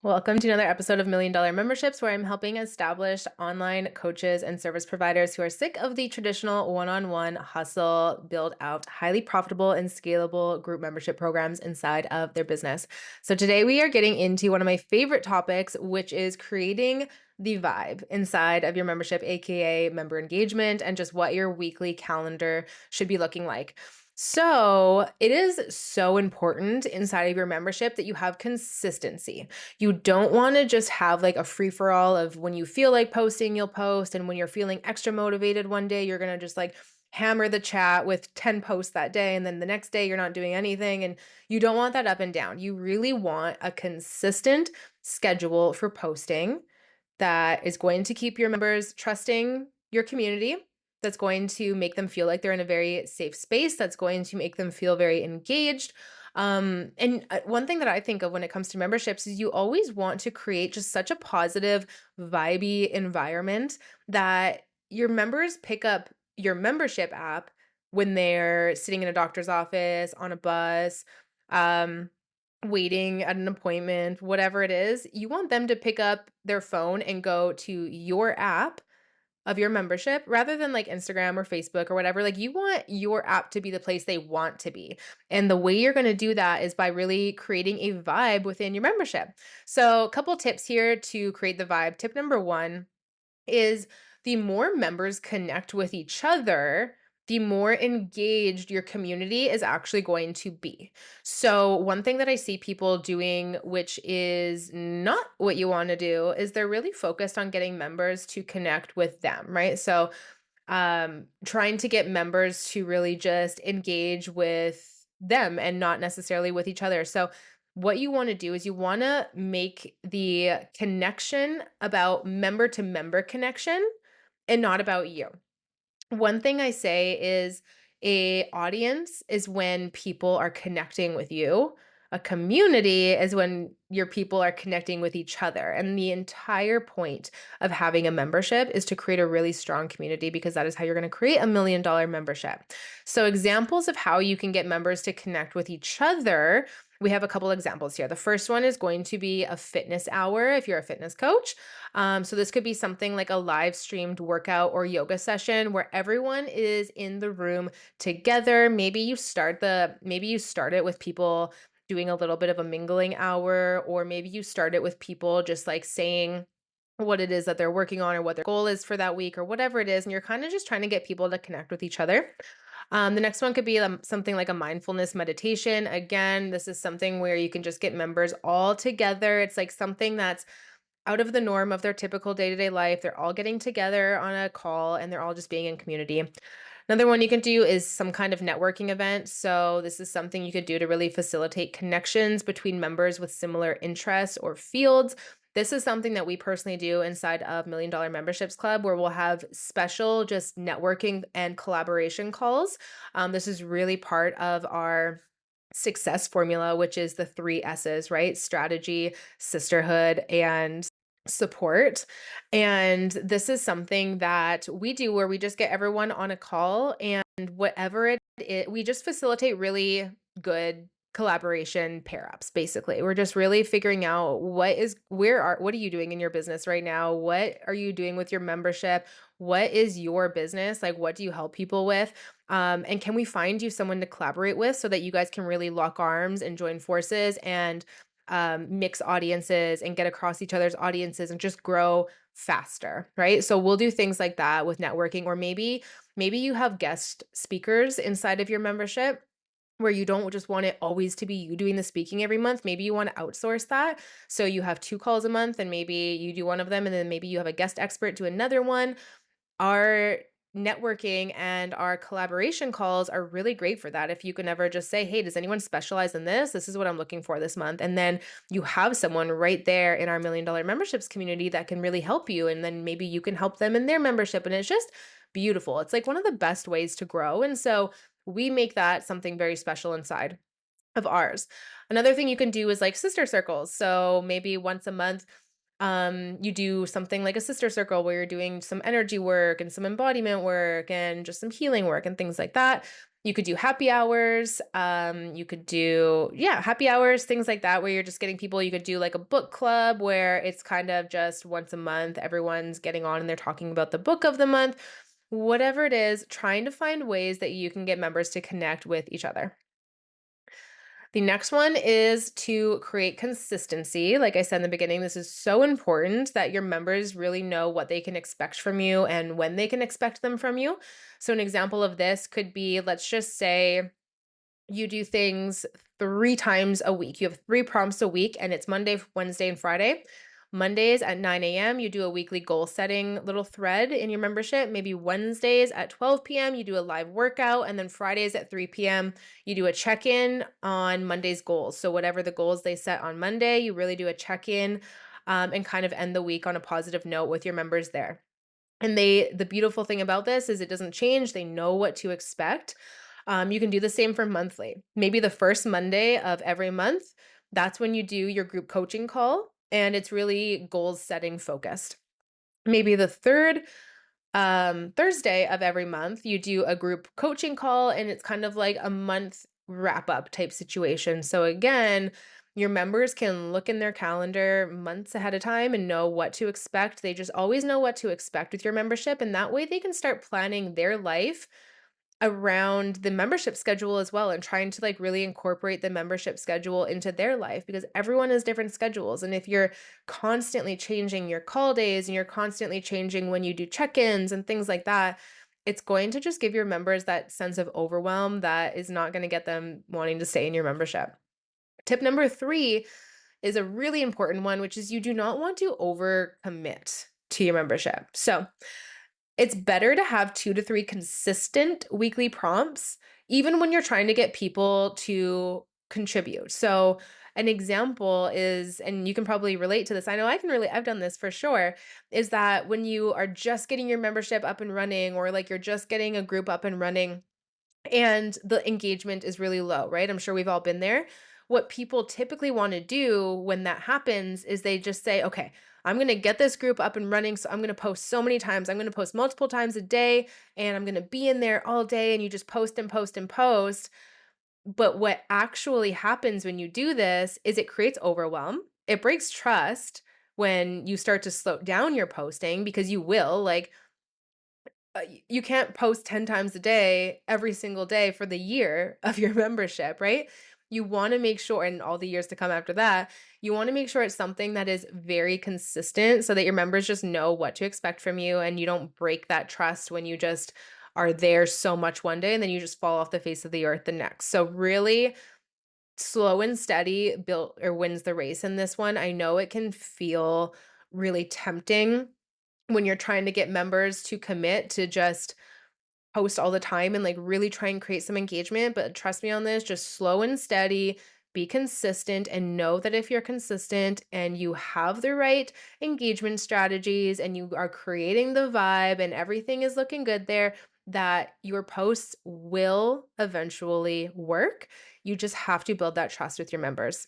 Welcome to another episode of Million Dollar Memberships, where I'm helping established online coaches and service providers who are sick of the traditional one-on-one hustle build out highly profitable and scalable group membership programs inside of their business. So today we are getting into one of my favorite topics, which is creating the vibe inside of your membership, aka member engagement, and just what your weekly calendar should be looking like. So it is so important inside of your membership that you have consistency. You don't want to just have like a free for all of when you feel like posting, you'll post. And when you're feeling extra motivated one day, you're going to just like hammer the chat with 10 posts that day. And then the next day, you're not doing anything. And you don't want that up and down. You really want a consistent schedule for posting that is going to keep your members trusting your community, that's going to make them feel like they're in a very safe space, that's going to make them feel very engaged. And one thing that I think of when it comes to memberships is you always want to create just such a positive, vibey environment that your members pick up your membership app when they're sitting in a doctor's office, on a bus, um, waiting at an appointment, whatever it is. You want them to pick up their phone and go to your app of your membership rather than like Instagram or Facebook or whatever. Like you want your app to be the place they want to be. And the way you're going to do that is by really creating a vibe within your membership. So, a couple tips here to create the vibe. Tip number one is the more members connect with each other, the more engaged your community is actually going to be. So, one thing that I see people doing, which is not what you want to do, is they're really focused on getting members to connect with them, right? So, trying to get members to really just engage with them and not necessarily with each other. So, what you want to do is you want to make the connection about member to member connection and not about you. One thing I say is a audience is when people are connecting with you. A community is when your people are connecting with each other. And the entire point of having a membership is to create a really strong community, because that is how you're going to create $1 million membership. So examples of how you can get members to connect with each other, we have a couple examples here. The first one is going to be a fitness hour if you're a fitness coach. So this could be something like a live streamed workout or yoga session where everyone is in the room together. Maybe you start it with people doing a little bit of a mingling hour, or maybe you start it with people just like saying what it is that they're working on or what their goal is for that week or whatever it is. And you're kind of just trying to get people to connect with each other. The next one could be something like a mindfulness meditation. Again, this is something where you can just get members all together. It's like something that's out of the norm of their typical day-to-day life. They're all getting together on a call and they're all just being in community. Another one you can do is some kind of networking event. So this is something you could do to really facilitate connections between members with similar interests or fields. This is something that we personally do inside of Million Dollar Memberships Club, where we'll have special just networking and collaboration calls. This is really part of our success formula, which is the three S's, right? Strategy, sisterhood, and support. And this is something that we do where we just get everyone on a call, and whatever it is, we just facilitate really good collaboration pair ups. Basically, we're just really figuring out what are you doing in your business right now? What are you doing with your membership? What is your business? Like, what do you help people with? And can we find you someone to collaborate with so that you guys can really lock arms and join forces and mix audiences and get across each other's audiences and just grow faster, right? So we'll do things like that with networking, or maybe you have guest speakers inside of your membership where you don't just want it always to be you doing the speaking every month. Maybe you want to outsource that. So you have two calls a month and maybe you do one of them and then maybe you have a guest expert do another one. Our networking and our collaboration calls are really great for that. If you can ever just say, hey, does anyone specialize in this? This is what I'm looking for this month. And then you have someone right there in our Million Dollar Memberships community that can really help you. And then maybe you can help them in their membership. And it's just beautiful. It's like one of the best ways to grow. And so we make that something very special inside of ours. Another thing you can do is like sister circles. So maybe once a month, You do something like a sister circle where you're doing some energy work and some embodiment work and just some healing work and things like that. You could do happy hours. You could do, yeah, happy hours, things like that, where you're just getting people. You could do like a book club where it's kind of just once a month, everyone's getting on and they're talking about the book of the month. Whatever it is, trying to find ways that you can get members to connect with each other. The next one is to create consistency. Like I said in the beginning, this is so important that your members really know what they can expect from you and when they can expect them from you. So, an example of this could be, let's just say you do things 3 times a week. You have 3 prompts a week, and it's Monday, Wednesday, and Friday. Mondays at 9 a.m., you do a weekly goal setting little thread in your membership. Maybe Wednesdays at 12 p.m., you do a live workout. And then Fridays at 3 p.m., you do a check in on Monday's goals. So, whatever the goals they set on Monday, you really do a check in and kind of end the week on a positive note with your members there. And the beautiful thing about this is it doesn't change. They know what to expect. You can do the same for monthly. Maybe the first Monday of every month, that's when you do your group coaching call, and it's really goals setting focused. Maybe the third Thursday of every month, you do a group coaching call, and it's kind of like a month wrap up type situation. So again, your members can look in their calendar months ahead of time and know what to expect. They just always know what to expect with your membership. And that way they can start planning their life around the membership schedule as well, and trying to like really incorporate the membership schedule into their life, because everyone has different schedules. And if you're constantly changing your call days and you're constantly changing when you do check-ins and things like that, it's going to just give your members that sense of overwhelm that is not going to get them wanting to stay in your membership. Tip number 3 is a really important one, which is you do not want to overcommit to your membership. So it's better to have 2 to 3 consistent weekly prompts, even when you're trying to get people to contribute. So, an example is, and you can probably relate to this, I know I can relate, I've done this for sure, is that when you are just getting your membership up and running, or like you're just getting a group up and running, and the engagement is really low, right? I'm sure we've all been there. What people typically want to do when that happens is they just say, okay, I'm going to get this group up and running. So I'm going to post so many times. I'm going to post multiple times a day, and I'm going to be in there all day. And you just post and post and post. But what actually happens when you do this is it creates overwhelm. It breaks trust when you start to slow down your posting, because you will, like, you can't post 10 times a day every single day for the year of your membership, right? You want to make sure, and all the years to come after that, you want to make sure it's something that is very consistent so that your members just know what to expect from you, and you don't break that trust when you just are there so much one day and then you just fall off the face of the earth the next. So really slow and steady built or wins the race in this one. I know it can feel really tempting when you're trying to get members to commit to just post all the time and like really try and create some engagement. But trust me on this, just slow and steady, be consistent, and know that if you're consistent and you have the right engagement strategies and you are creating the vibe and everything is looking good there, that your posts will eventually work. You just have to build that trust with your members.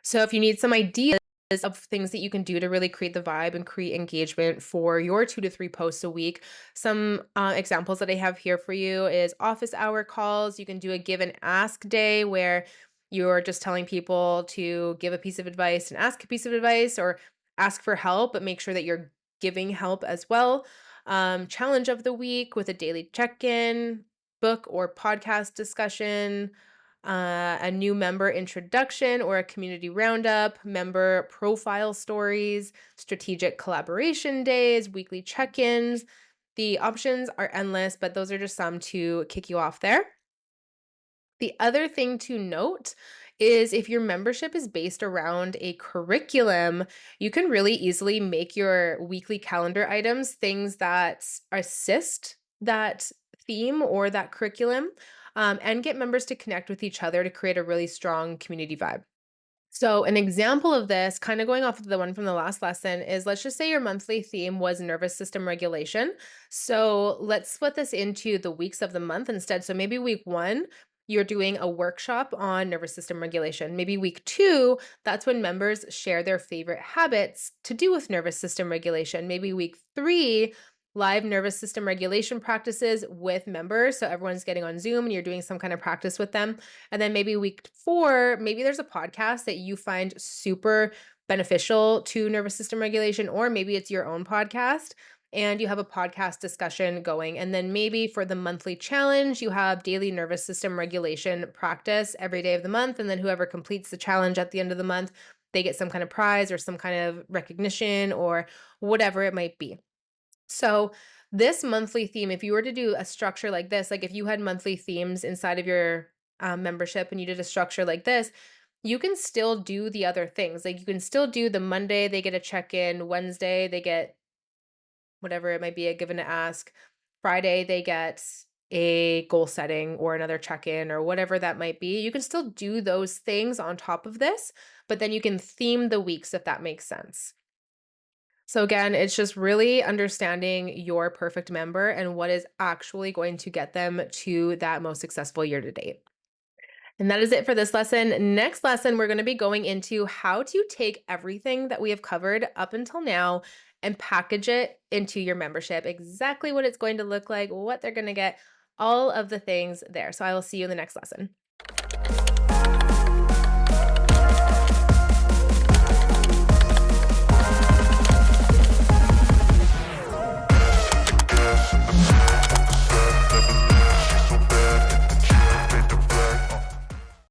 So if you need some ideas of things that you can do to really create the vibe and create engagement for your 2 to 3 posts a week, some examples that I have here for you is office hour calls. You can do a give and ask day where you're just telling people to give a piece of advice and ask a piece of advice, or ask for help, but make sure that you're giving help as well. Challenge of the week with a daily check-in, book or podcast discussion, a new member introduction or a community roundup, member profile stories, strategic collaboration days, weekly check ins. The options are endless, but those are just some to kick you off there. The other thing to note is if your membership is based around a curriculum, you can really easily make your weekly calendar items things that assist that theme or that curriculum, and get members to connect with each other to create a really strong community vibe. So, an example of this, kind of going off of the one from the last lesson, is let's just say your monthly theme was nervous system regulation. So, let's split this into the weeks of the month instead. So, maybe week 1, you're doing a workshop on nervous system regulation. Maybe week 2, that's when members share their favorite habits to do with nervous system regulation. Maybe week 3, live nervous system regulation practices with members. So everyone's getting on Zoom and you're doing some kind of practice with them. And then maybe week 4, maybe there's a podcast that you find super beneficial to nervous system regulation, or maybe it's your own podcast and you have a podcast discussion going. And then maybe for the monthly challenge, you have daily nervous system regulation practice every day of the month. And then whoever completes the challenge at the end of the month, they get some kind of prize or some kind of recognition or whatever it might be. So, this monthly theme, if you were to do a structure like this, like if you had monthly themes inside of your membership and you did a structure like this, you can still do the other things. Like you can still do the Monday, they get a check in, Wednesday, they get whatever it might be, a given to ask, Friday, they get a goal setting or another check in or whatever that might be. You can still do those things on top of this, but then you can theme the weeks if that makes sense. So again, it's just really understanding your perfect member and what is actually going to get them to that most successful year to date. And that is it for this lesson. Next lesson, we're going to be going into how to take everything that we have covered up until now and package it into your membership, exactly what it's going to look like, what they're going to get, all of the things there. So I will see you in the next lesson.